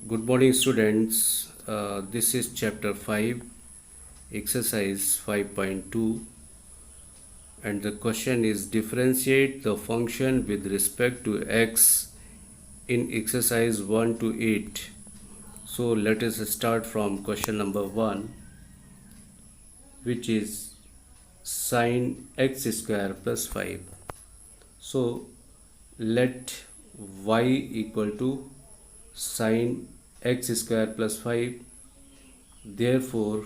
Good morning, students. This is chapter 5, exercise 5.2, and the question is differentiate the function with respect to x in exercise 1 to 8. So, let us start from question number 1, which is sine x square plus 5. So, let y equal to sine x square plus 5. Therefore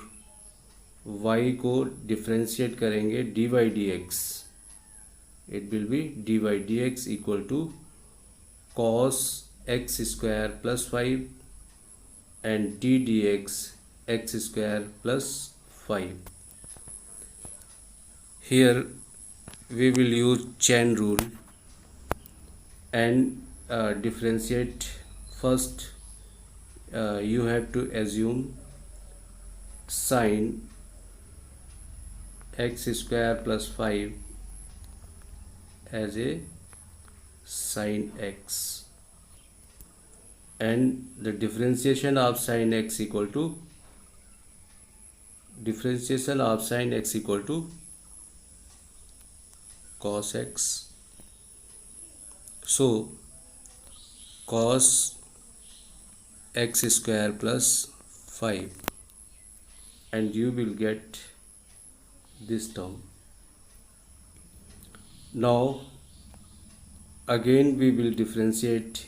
y को differentiate करेंगे dy dx. It will be dy dx equal to cos x square plus 5 and d dx x square plus 5. Here we will use chain rule and differentiate. First you have to assume sine x square plus 5 as a sine x, and the differentiation of sine x equal to cos x. So cos x square plus 5, and you will get this term. Now again we will differentiate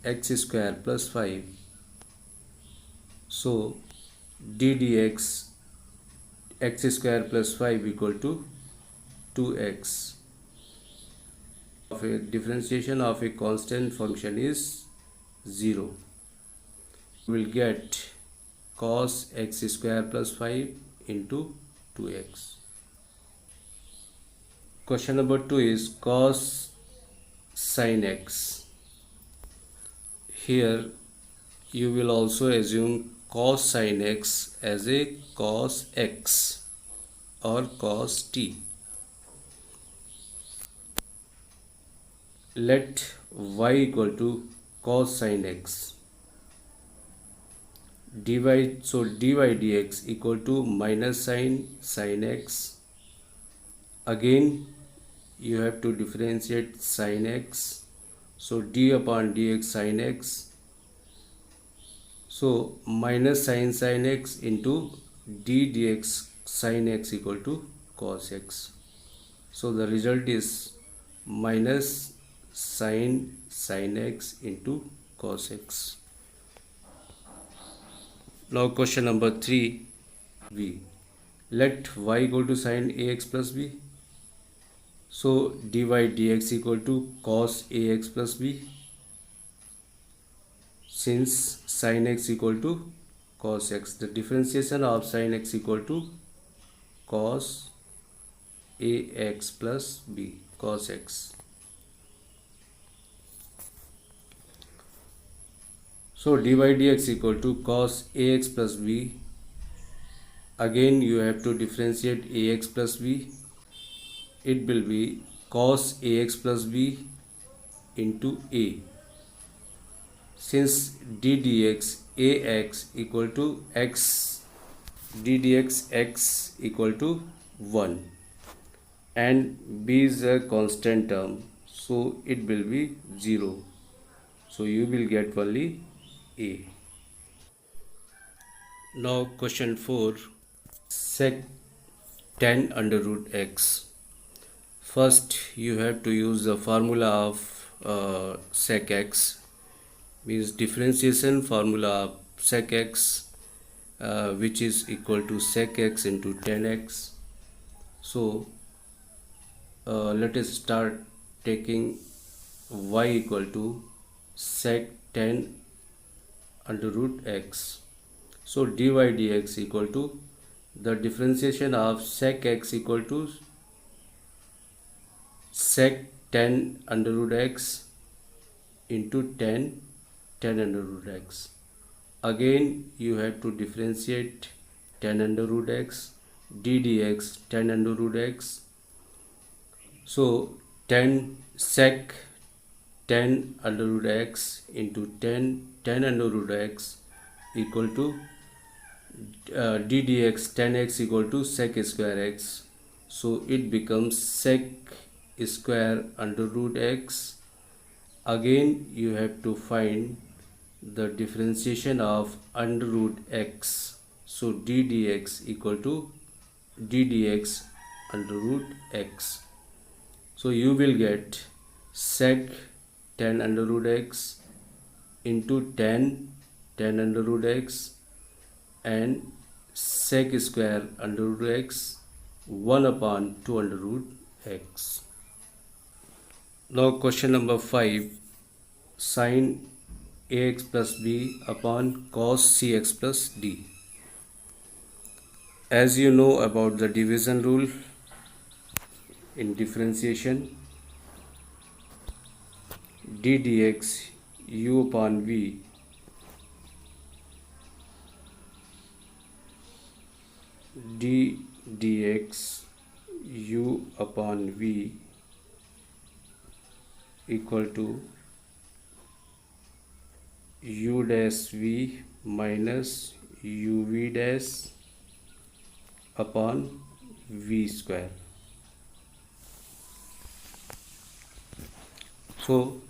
x square plus 5. So d dx x square plus 5 equal to 2x. Of a differentiation of a constant function is 0. We will get cos x square plus 5 into 2x. Question number 2 is cos sin x. Here you will also assume cos sin x as a cos x or cos t. Let y equal to cos sin x. dy dx equal to minus sin x. Again you have to differentiate sin x. So d upon dx sin x. So minus sin x into d dx sin x equal to cos x. So the result is minus sin x into cos x. Now question number 3 b. Let y equal to sin ax plus b. So dy dx equal to cos ax plus b. Since sin x equal to cos x, the differentiation of sin x equal to cos ax plus b, cos x. So dy dx equal to cos ax plus b. Again you have to differentiate ax plus b. It will be cos ax plus b into a. Since d dx ax equal to x, d dx x equal to 1 and b is a constant term, so it will be 0. So you will get only a. Now question 4, sec tan under root x. First you have to use the formula of sec x, means differentiation formula of sec x, which is equal to sec x into tan x. So let us start taking y equal to sec tan under root x. So dy dx equal to the differentiation of sec x equal to sec tan under root x into tan under root x. Again you have to differentiate tan under root x, d dx tan under root x. So tan sec 10 under root x into 10 under root x equal to d dx 10x equal to sec square x. So it becomes sec square under root x. Again you have to find the differentiation of under root x. So d dx equal to d dx under root x. So you will get sec 10 under root x into 10 under root x and sec square under root x 1 upon 2 under root x. Now question number 5, sin ax plus b upon cos cx plus d. As you know about the division rule in differentiation, d dx u upon v d dx u upon v equal to u dash v minus uv dash upon v square. So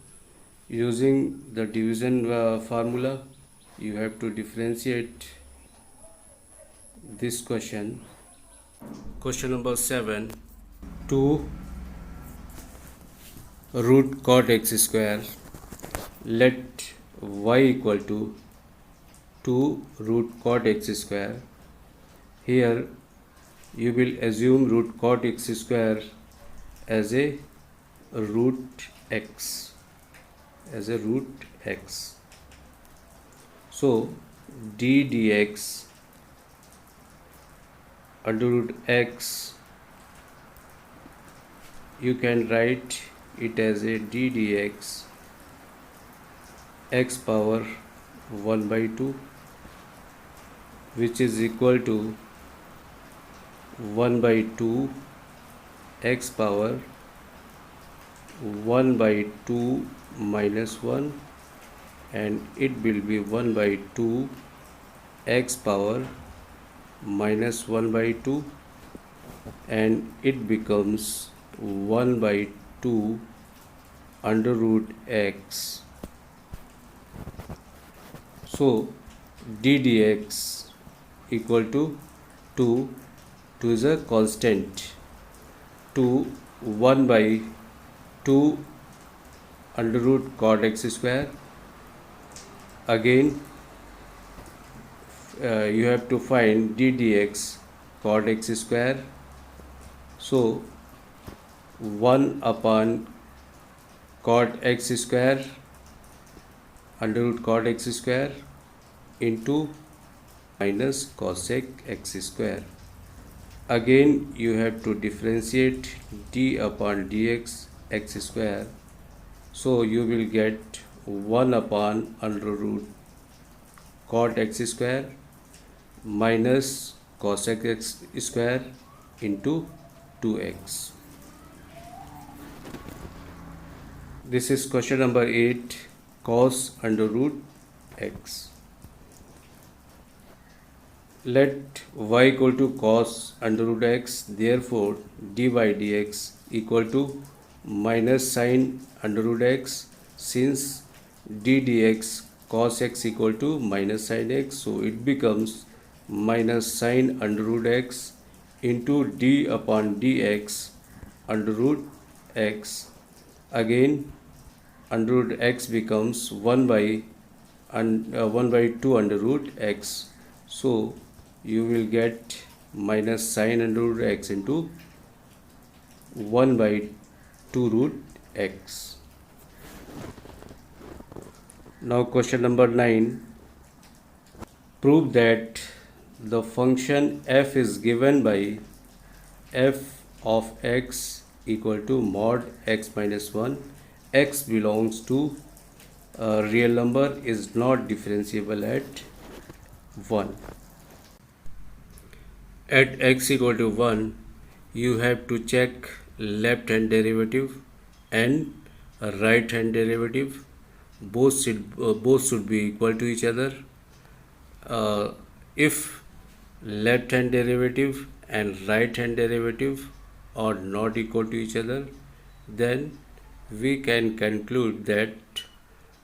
using the division formula, you have to differentiate this question. Question number 7, 2 root cot x square, let y equal to 2 root cot x square. Here you will assume root cot x square as a root x, So d dx under root x, you can write it as a d dx x power 1 by 2, which is equal to 1 by 2 x power 1 by 2 minus 1, and it will be 1 by 2 x power minus 1 by 2, and it becomes 1 by 2 under root x. So d dx equal to 2 is a constant, 1 by 2 under root cot x square. Again you have to find d dx cot x square. So 1 upon cot x square under root cot x square into minus cosec x square. Again you have to differentiate d upon dx x square. So you will get 1 upon under root cot x square minus cosec x square into 2x. This is question number 8, cos under root x. Let y equal to cos under root x, therefore dy dx equal to minus sin under root x, since d dx cos x equal to minus sin x, so it becomes minus sin under root x into d upon dx under root x. Again under root x becomes 1 by 2 under root x. So you will get minus sin under root x into 1 by 2 root x. Now question number 9, prove that the function f is given by f of x equal to mod x minus 1. X belongs to a real number, is not differentiable at 1. At x equal to 1, you have to check left hand derivative and a right hand derivative. Both should be equal to each other. If left hand derivative and right hand derivative are not equal to each other, then we can conclude that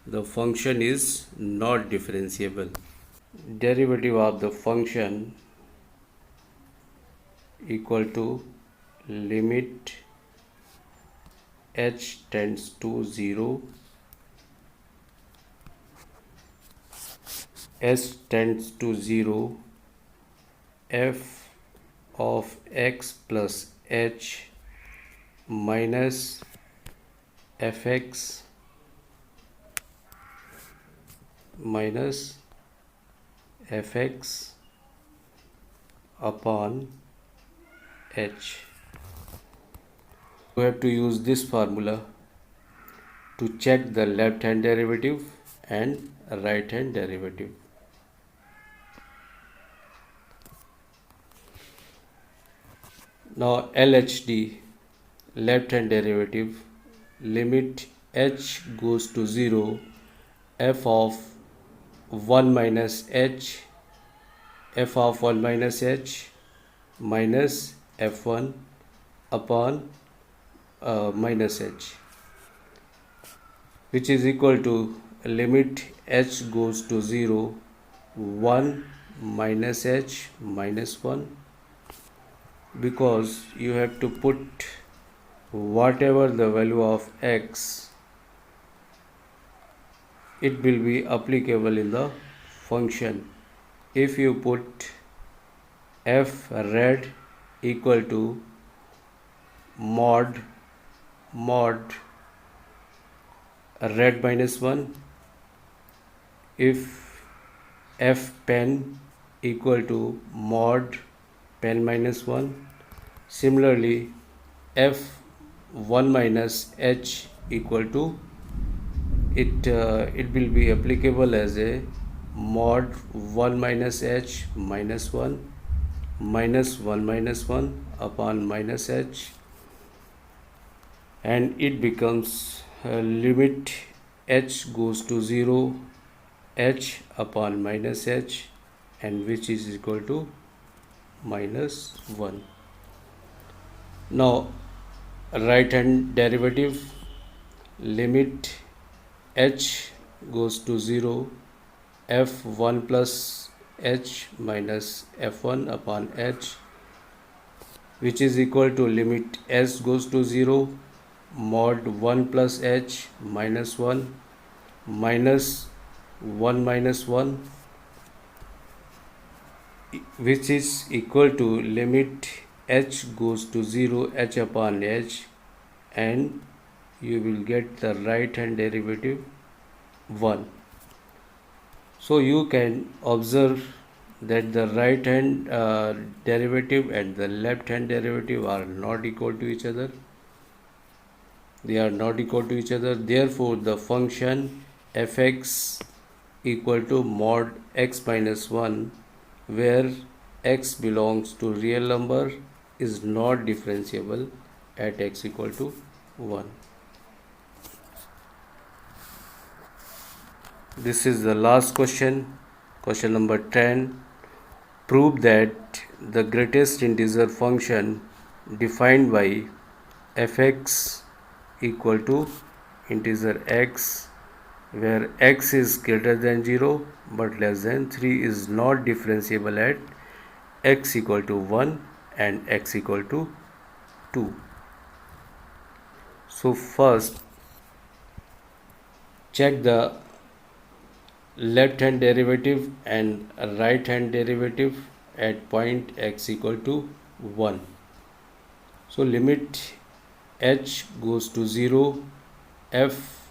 the function is not differentiable. Derivative of the function equal to limit h tends to 0, s tends to 0, f of x plus h minus fx minus fx upon h. We have to use this formula to check the left hand derivative and right hand derivative. Now LHD, left hand derivative, limit h goes to 0, f of 1 minus h, f of 1 minus h minus f1 upon minus h, which is equal to limit h goes to 0, 1 minus h minus 1, because you have to put whatever the value of x, it will be applicable in the function. If you put f red equal to mod red minus 1, if f pen equal to mod pen minus 1, similarly f 1 minus h equal to it will be applicable as a mod 1 minus h minus 1 minus 1 minus 1 upon minus h, and it becomes limit h goes to 0, h upon minus h, and which is equal to minus 1. Now right hand derivative, limit h goes to 0, f1 plus h minus f1 upon h, which is equal to limit s goes to 0, mod 1 plus h minus 1 minus 1 minus 1, which is equal to limit h goes to 0, h upon h, and you will get the right hand derivative 1. So you can observe that the right hand derivative and the left hand derivative are not equal to each other. They are not equal to each other. Therefore, the function fx equal to mod x minus 1, where x belongs to real number, is not differentiable at x equal to 1. This is the last question, question number 10. Prove that the greatest integer function defined by fx equal to integer x, where x is greater than 0 but less than 3, is not differentiable at x equal to 1 and x equal to 2. So first check the left hand derivative and right hand derivative at point x equal to 1. So limit h goes to 0, f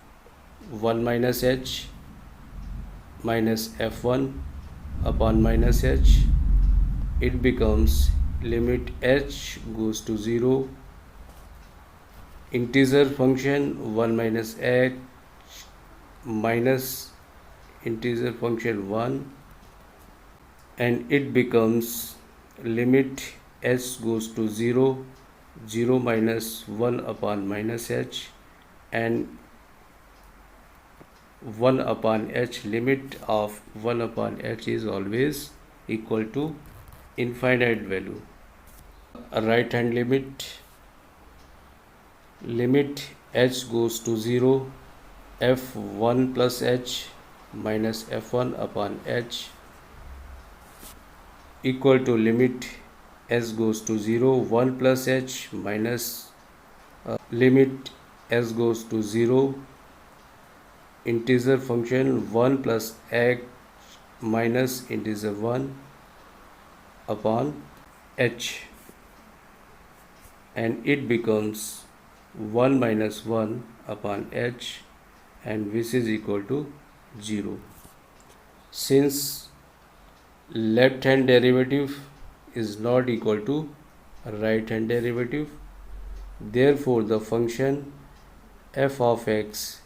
1 minus h minus f1 upon minus h, it becomes limit h goes to 0, integer function 1 minus h minus integer function 1, and it becomes limit h goes to 0, 0 minus 1 upon minus h, and 1 upon h, limit of 1 upon h is always equal to infinite value. A right hand limit h goes to 0, f1 plus h minus f1 upon h equal to limit s goes to 0, 1 plus h minus limit s goes to 0, integer function 1 plus x minus integer 1 upon h, and it becomes 1 minus 1 upon h, and this is equal to 0. Since left hand derivative is not equal to right hand derivative, therefore the function f of x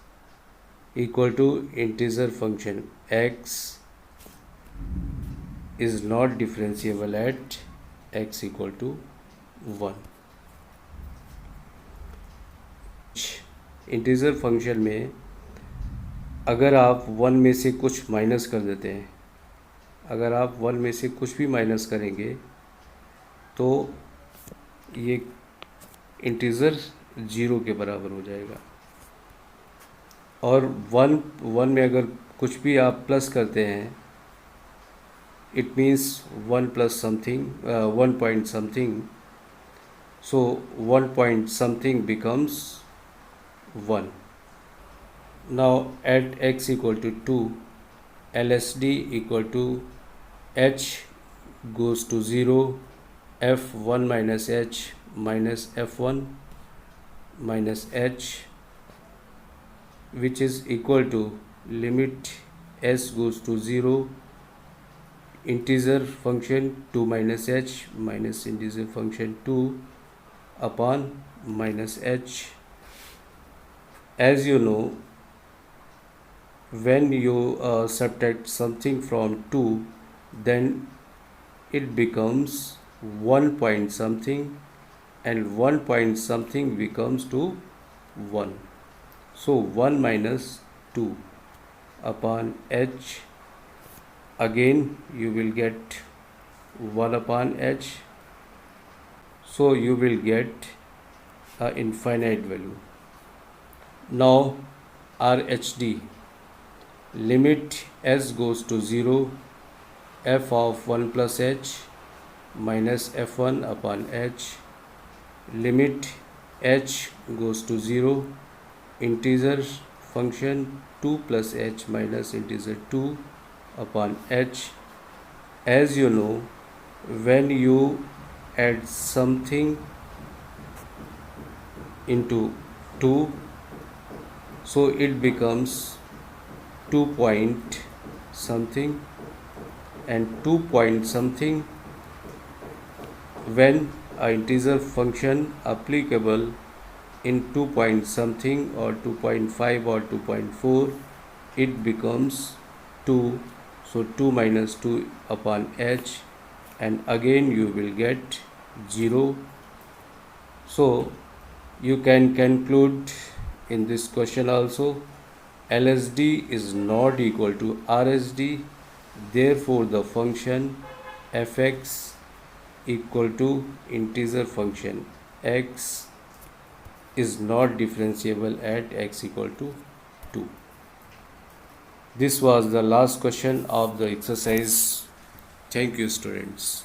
equal to integer function x is not differentiable at x equal to 1. Integer function में अगर आप 1 में से कुछ minus कर देते हैं, अगर आप 1 में से कुछ भी माइनस करेंगे तो ये इंटीजर 0 के बराबर हो जाएगा, और 1 में अगर कुछ भी आप प्लस करते हैं, it means 1 plus something 1 point something, so 1 point something becomes 1. Now at x equal to 2, LSD equal to h goes to 0, f1 minus h minus f1 minus h, which is equal to limit s goes to 0, integer function 2 minus h minus integer function 2 upon minus h. As you know, when you subtract something from 2, then it becomes 1 point something, and 1 point something becomes to 1. So 1 minus 2 upon h, again you will get 1 upon h, so you will get an infinite value. Now RHD, limit s goes to 0, f of 1 plus h minus f1 upon h, limit h goes to 0, integer function 2 plus h minus integer 2 upon h. As you know, when you add something into 2, so it becomes 2 point something, and 2 point something, when an integer function applicable in 2 point something or 2.5 or 2.4, it becomes 2, so 2 minus 2 upon h, and again you will get 0. So you can conclude in this question also, LSD is not equal to RSD, therefore the function fx equal to integer function x is not differentiable at x equal to 2. This was the last question of the exercise. Thank you, students.